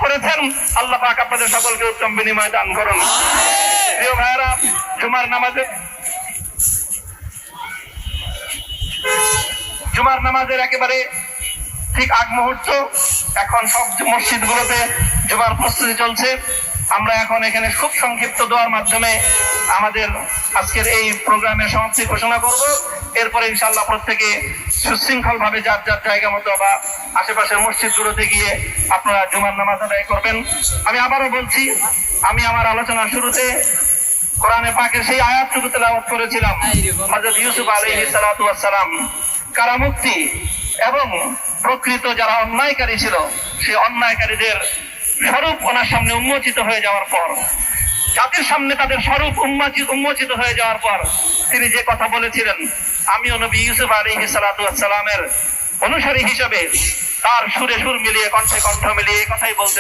করেছেন। আল্লাহ পাক আপনাদের সকলকে উত্তম বিনিময় দান করুন। প্রিয় ভাইয়েরা, জুমার নামাজের একেবারে ঠিক আগ মুহূর্ত। এখন সব মসজিদগুলোতে জুমার প্রস্তুতি চলছে। আমরা এখন এখানে খুব সংক্ষিপ্ত দোয়ার মাধ্যমে আমাদের আজকের এই প্রোগ্রামের সমাপ্তি ঘোষণা করব। এরপরে ইনশাআল্লাহ প্রত্যেকে সুশৃঙ্খল ভাবে যার যার জায়গা মতো বা আশেপাশের মসজিদগুলোতে গিয়ে আপনারা জুমার নামাজ আদায় করবেন। আমি আবারও বলছি, আমি আমার আলোচনার শুরুতে কোরআনে পাকের সেই আয়াতটুকু তেলাওয়াত করেছিলাম, হযরত ইউসুফ আলাইহিস সালাতু ওয়াস সালাম কারামুক্তি এবং প্রকৃত যারা অন্যায়কারী ছিল সেই অন্যায়কারীদের স্বরূপ ওনার সামনে উন্মোচিত হয়ে যাওয়ার পর, জাতির সামনে তাদের স্বরূপ উন্মোচিত হয়ে যাওয়ার পর তিনি যে কথা বলেছিলেন, আমিও নবী ইউসুফ আলাইহিস সালাতু ওয়াস সালামের অনুসারী হিসেবে তার সুরে সুর মিলিয়ে কণ্ঠে কণ্ঠ মিলিয়ে এই কথাই বলতে